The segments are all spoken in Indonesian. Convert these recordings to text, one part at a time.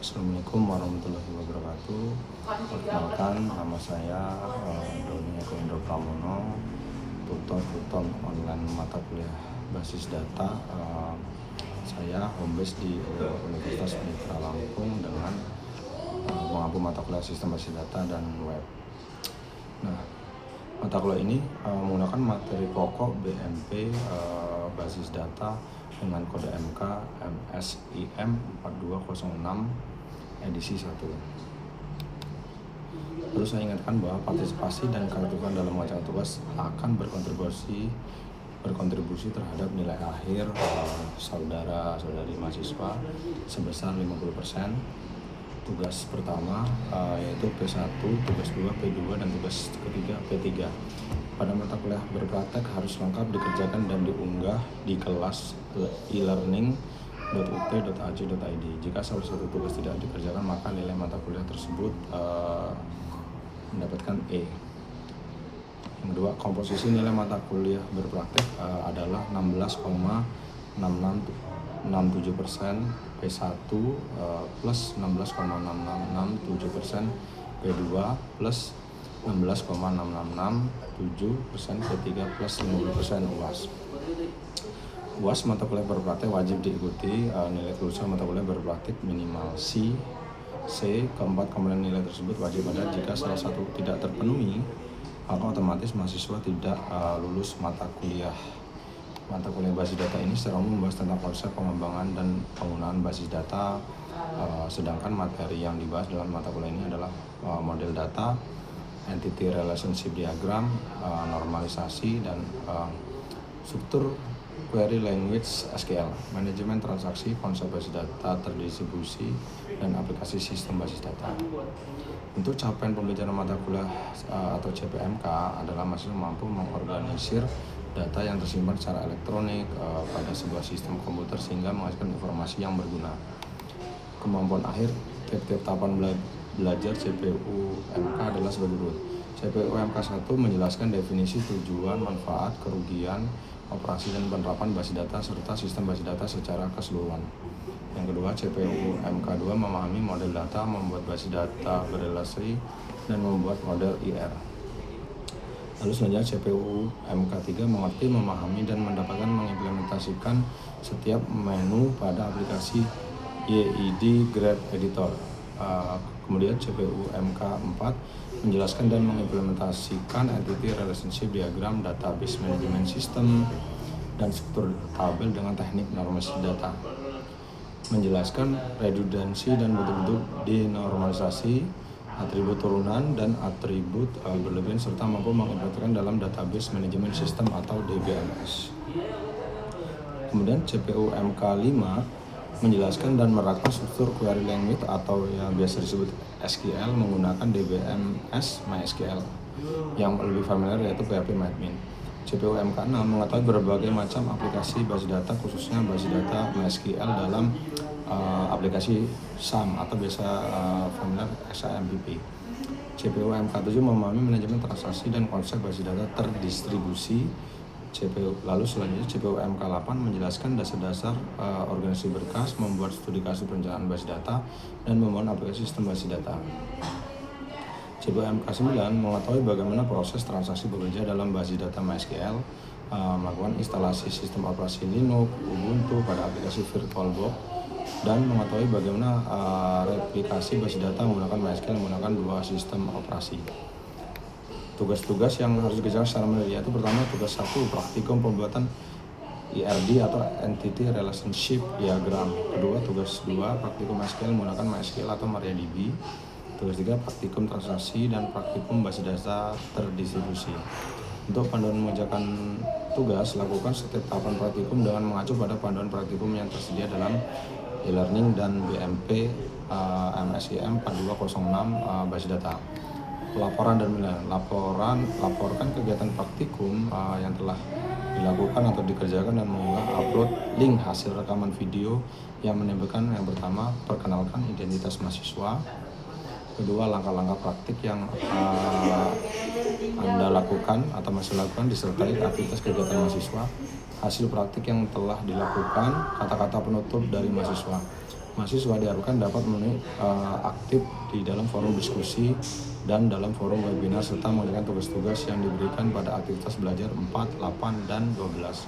Assalamualaikum warahmatullahi wabarakatuh. Perkenalkan, nama saya Doni Eko Indro Pramono, tutor online mata kuliah basis data. Saya home base di Universitas Mitra Lampung dengan mengampu mata kuliah sistem basis data dan web. Nah, mata kuliah ini menggunakan materi pokok BMP basis data dengan kode MK MSIM 4206 edisi 1. Terus saya ingatkan bahwa partisipasi dan keaktifan dalam mengerjakan tugas akan berkontribusi terhadap nilai akhir saudara-saudari mahasiswa sebesar 50%. Tugas pertama yaitu P1, tugas 2 P2, dan tugas ketiga P3. Pada mata kuliah berpraktek harus lengkap dikerjakan dan diunggah di kelas e-learning.ut.ac.id. Jika salah satu tugas tidak dikerjakan, maka nilai mata kuliah tersebut mendapatkan E. Yang kedua, komposisi nilai mata kuliah berpraktek adalah 16,667% P1 plus 16,667% P2 plus 16,667% P3 plus 50% UAS. UAS mata kuliah berpraktek wajib diikuti. Nilai kelulusan mata kuliah berpraktek minimal C. Keempat, komponen nilai tersebut wajib ada. Jika salah satu tidak terpenuhi, maka otomatis mahasiswa tidak lulus mata kuliah. Mata kuliah basis data ini secara umum membahas tentang konsep pengembangan dan penggunaan basis data, sedangkan materi yang dibahas dalam mata kuliah ini adalah model data, entity relationship diagram, normalisasi, dan struktur query language SQL, manajemen transaksi, konsep basis data terdistribusi, dan aplikasi sistem basis data. Untuk capaian pembelajaran mata kuliah atau CPMK adalah mahasiswa mampu mengorganisir data yang tersimpan secara elektronik pada sebuah sistem komputer sehingga menghasilkan informasi yang berguna. Kemampuan akhir tiap-tiap tahapan belajar CPU MK adalah sebagai berikut. CPU MK 1 menjelaskan definisi, tujuan, manfaat, kerugian, operasi, dan penerapan basis data serta sistem basis data secara keseluruhan. Yang kedua, CPU MK 2 memahami model data, membuat basis data berrelasi, dan membuat model IR. Lalu selanjutnya CPU MK 3 mengerti, memahami, dan mendapatkan mengimplementasikan setiap menu pada aplikasi YID Graph Editor. Kemudian CPU MK 4 menjelaskan dan mengimplementasikan entity relationship diagram, database management system, dan struktur tabel dengan teknik normalisasi data. Menjelaskan redundansi dan bentuk-bentuk denormalisasi, atribut turunan, dan atribut berlebihan, serta mampu mengimplementasikan dalam database management system atau DBMS. Kemudian CPU MK 5 menjelaskan dan menerapkan struktur query language atau yang biasa disebut SQL menggunakan DBMS MySQL. Yang lebih familiar yaitu PHP-MyAdmin. CPU MK 6 mengetahui berbagai macam aplikasi basis data, khususnya basis data MySQL dalam aplikasi SAM atau biasa familiar XAMPP. CPU MK 7 memahami manajemen transaksi dan konsep basis data terdistribusi. Lalu selanjutnya CPU MK 8 menjelaskan dasar-dasar organisasi berkas, membuat studi kasus perencanaan basis data, dan membangun aplikasi sistem basis data. CPU MK 9 mengetahui bagaimana proses transaksi bekerja dalam basis data MySQL, melakukan instalasi sistem operasi Linux, Ubuntu pada aplikasi VirtualBox, dan mengetahui bagaimana replikasi basis data menggunakan MySQL menggunakan dua sistem operasi. Tugas-tugas yang harus dikerjakan secara mandiri yaitu pertama, tugas 1 praktikum pembuatan IRD atau Entity Relationship Diagram. Kedua, tugas 2 praktikum MySQL menggunakan MySQL atau MariaDB. Tugas 3 praktikum transaksi dan praktikum basis data terdistribusi. Untuk panduan mengerjakan tugas, lakukan setiap tahapan praktikum dengan mengacu pada panduan praktikum yang tersedia dalam e-learning dan BMP MSIM 4206 basis data. Laporan dan penilaian. Laporkan kegiatan praktikum yang telah dilakukan atau dikerjakan dan mengunggah upload link hasil rekaman video yang menampilkan yang pertama, perkenalkan identitas mahasiswa. Kedua, langkah-langkah praktik yang Anda lakukan atau masih lakukan disertai aktivitas kegiatan mahasiswa. Hasil praktik yang telah dilakukan, kata-kata penutup dari mahasiswa. Mahasiswa diharapkan dapat memenuhi aktif di dalam forum diskusi dan dalam forum webinar serta mengerjakan tugas-tugas yang diberikan pada aktivitas belajar 4, 8, dan 12.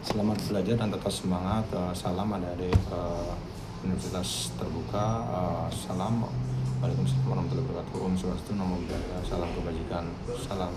Selamat belajar dan tetap semangat. Salam adik-adik Universitas Terbuka. Salam. Waalaikumsalam warahmatullahi wabarakatuh. Om Swastiastu, Namo Buddhaya. Salam kebajikan. Salam.